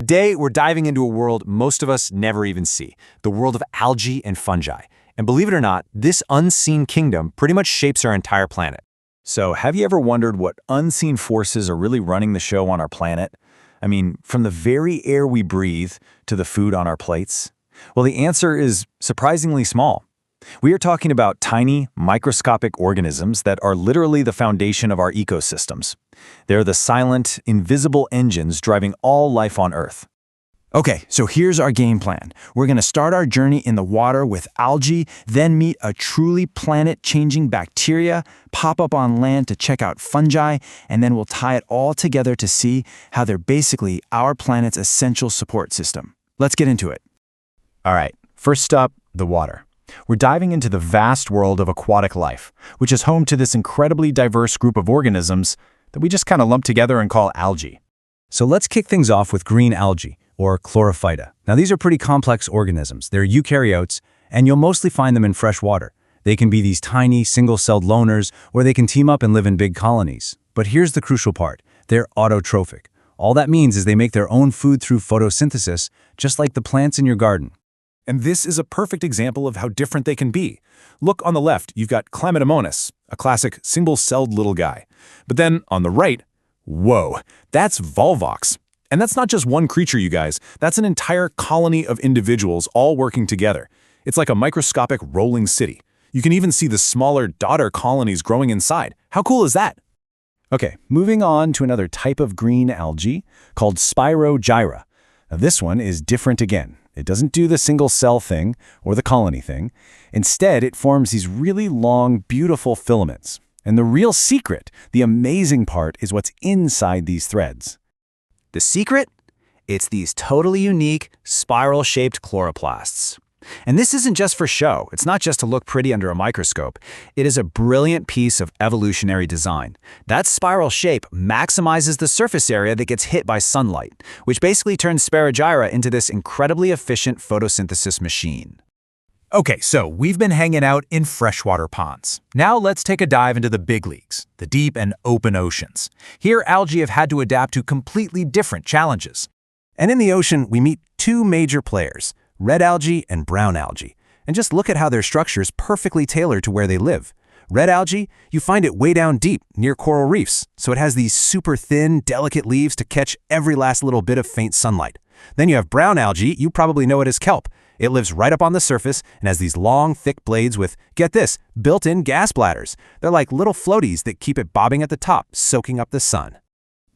Today, we're diving into a world most of us never even see, the world of algae and fungi. And believe it or not, this unseen kingdom pretty much shapes our entire planet. So, have you ever wondered what unseen forces are really running the show on our planet? I mean, from the very air we breathe to the food on our plates? Well, the answer is surprisingly small. We are talking about tiny, microscopic organisms that are literally the foundation of our ecosystems. They're the silent, invisible engines driving all life on Earth. Okay, so here's our game plan. We're going to start our journey in the water with algae, then meet a truly planet-changing bacteria, pop up on land to check out fungi, and then we'll tie it all together to see how they're basically our planet's essential support system. Let's get into it. All right, first up, the water. We're diving into the vast world of aquatic life, which is home to this incredibly diverse group of organisms that we just kind of lump together and call algae. So let's kick things off with green algae, or Chlorophyta. Now these are pretty complex organisms. They're eukaryotes, and you'll mostly find them in fresh water. They can be these tiny, single-celled loners, or they can team up and live in big colonies. But here's the crucial part. They're autotrophic. All that means is they make their own food through photosynthesis, just like the plants in your garden. And this is a perfect example of how different they can be. Look on the left, you've got Chlamydomonas, a classic single-celled little guy. But then on the right, whoa, that's Volvox. And that's not just one creature, you guys. That's an entire colony of individuals all working together. It's like a microscopic rolling city. You can even see the smaller daughter colonies growing inside. How cool is that? Okay, moving on to another type of green algae called Spirogyra. Now this one is different again. It doesn't do the single-cell thing or the colony thing. Instead, it forms these really long, beautiful filaments. And the real secret, the amazing part, is what's inside these threads. The secret? It's these totally unique, spiral-shaped chloroplasts. And this isn't just for show. It's not just to look pretty under a microscope. It is a brilliant piece of evolutionary design. That spiral shape maximizes the surface area that gets hit by sunlight, which basically turns Spirogyra into this incredibly efficient photosynthesis machine. Okay, so we've been hanging out in freshwater ponds. Now let's take a dive into the big leagues, the deep and open oceans. Here, algae have had to adapt to completely different challenges. And in the ocean, we meet two major players, red algae and brown algae. And just look at how their structure is perfectly tailored to where they live. Red algae, you find it way down deep, near coral reefs, so it has these super thin, delicate leaves to catch every last little bit of faint sunlight. Then you have brown algae, you probably know it as kelp. It lives right up on the surface and has these long, thick blades with, get this, built-in gas bladders. They're like little floaties that keep it bobbing at the top, soaking up the sun.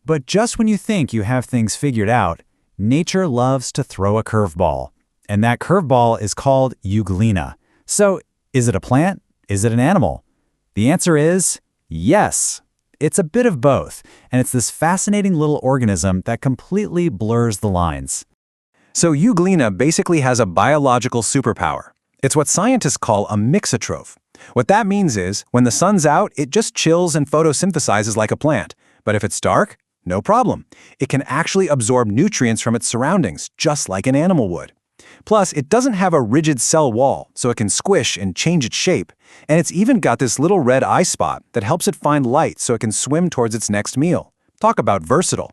But just when you think you have things figured out, nature loves to throw a curveball. And that curveball is called Euglena. So, is it a plant? Is it an animal? The answer is yes. It's a bit of both, and it's this fascinating little organism that completely blurs the lines. So Euglena basically has a biological superpower. It's what scientists call a mixotroph. What that means is, when the sun's out, it just chills and photosynthesizes like a plant. But if it's dark, no problem. It can actually absorb nutrients from its surroundings, just like an animal would. Plus, it doesn't have a rigid cell wall, so it can squish and change its shape. And it's even got this little red eye spot that helps it find light so it can swim towards its next meal. Talk about versatile.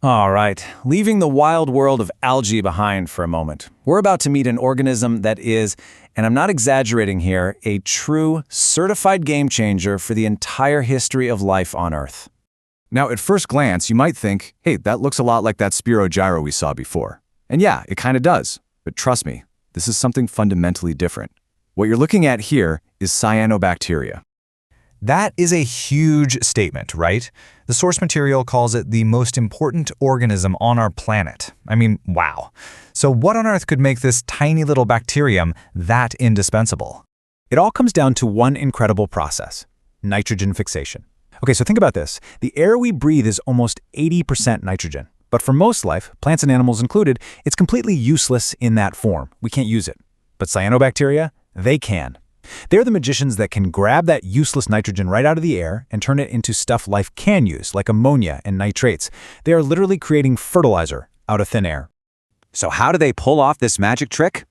All right, leaving the wild world of algae behind for a moment. We're about to meet an organism that is, and I'm not exaggerating here, a true, certified game changer for the entire history of life on Earth. Now, at first glance, you might think, hey, that looks a lot like that Spirogyra we saw before. And yeah, it kind of does. But trust me, this is something fundamentally different. What you're looking at here is cyanobacteria. That is a huge statement, right? The source material calls it the most important organism on our planet. I mean, wow. So what on earth could make this tiny little bacterium that indispensable? It all comes down to one incredible process, nitrogen fixation. Okay, so think about this. The air we breathe is almost 80% nitrogen. But for most life, plants and animals included, it's completely useless in that form. We can't use it. But cyanobacteria, they can. They're the magicians that can grab that useless nitrogen right out of the air and turn it into stuff life can use, like ammonia and nitrates. They are literally creating fertilizer out of thin air. So how do they pull off this magic trick?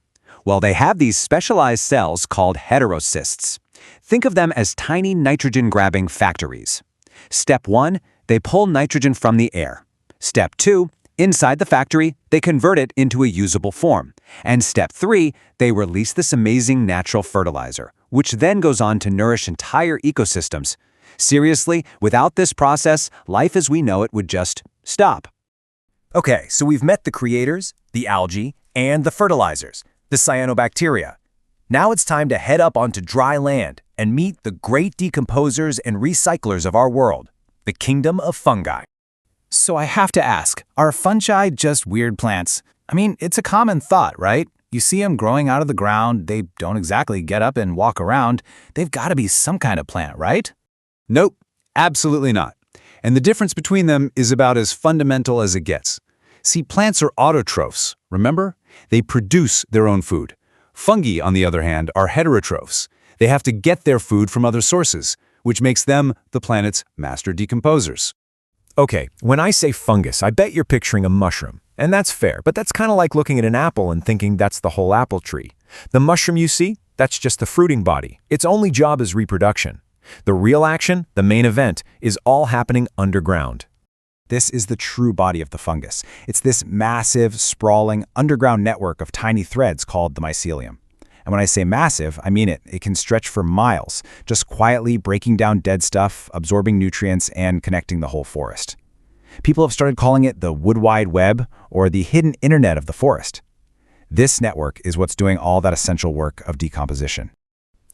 Well, they have these specialized cells called heterocysts. Think of them as tiny nitrogen-grabbing factories. Step 1, they pull nitrogen from the air. Step 2, Inside the factory, they convert it into a usable form. And step 3, they release this amazing natural fertilizer, which then goes on to nourish entire ecosystems. Seriously, without this process, life as we know it would just stop. Okay, so we've met the creators, the algae, and the fertilizers, the cyanobacteria. Now it's time to head up onto dry land and meet the great decomposers and recyclers of our world, the kingdom of fungi. So I have to ask, are fungi just weird plants? I mean, it's a common thought, right? You see them growing out of the ground, they don't exactly get up and walk around. They've got to be some kind of plant, right? Nope, absolutely not. And the difference between them is about as fundamental as it gets. See, plants are autotrophs, remember? They produce their own food. Fungi, on the other hand, are heterotrophs. They have to get their food from other sources, which makes them the planet's master decomposers. Okay, when I say fungus, I bet you're picturing a mushroom. And that's fair, but that's kind of like looking at an apple and thinking that's the whole apple tree. The mushroom you see, that's just the fruiting body. Its only job is reproduction. The real action, the main event, is all happening underground. This is the true body of the fungus. It's this massive, sprawling, underground network of tiny threads called the mycelium. And when I say massive, I mean it. It can stretch for miles, just quietly breaking down dead stuff, absorbing nutrients, and connecting the whole forest. People have started calling it the wood wide web or the hidden internet of the forest. This network is what's doing all that essential work of decomposition.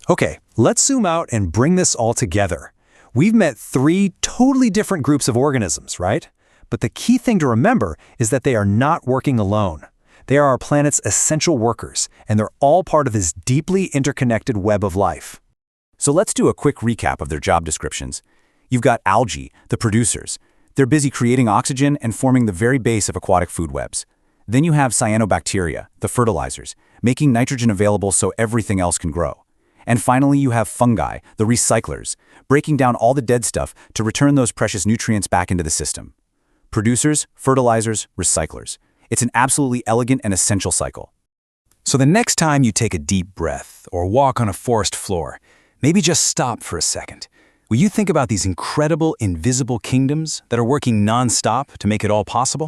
Okay, let's zoom out and bring this all together. We've met 3 totally different groups of organisms, right? But the key thing to remember is that they are not working alone. They are our planet's essential workers, and they're all part of this deeply interconnected web of life. So let's do a quick recap of their job descriptions. You've got algae, the producers. They're busy creating oxygen and forming the very base of aquatic food webs. Then you have cyanobacteria, the fertilizers, making nitrogen available so everything else can grow. And finally, you have fungi, the recyclers, breaking down all the dead stuff to return those precious nutrients back into the system. Producers, fertilizers, recyclers. It's an absolutely elegant and essential cycle. So the next time you take a deep breath or walk on a forest floor, maybe just stop for a second. Will you think about these incredible invisible kingdoms that are working non-stop to make it all possible?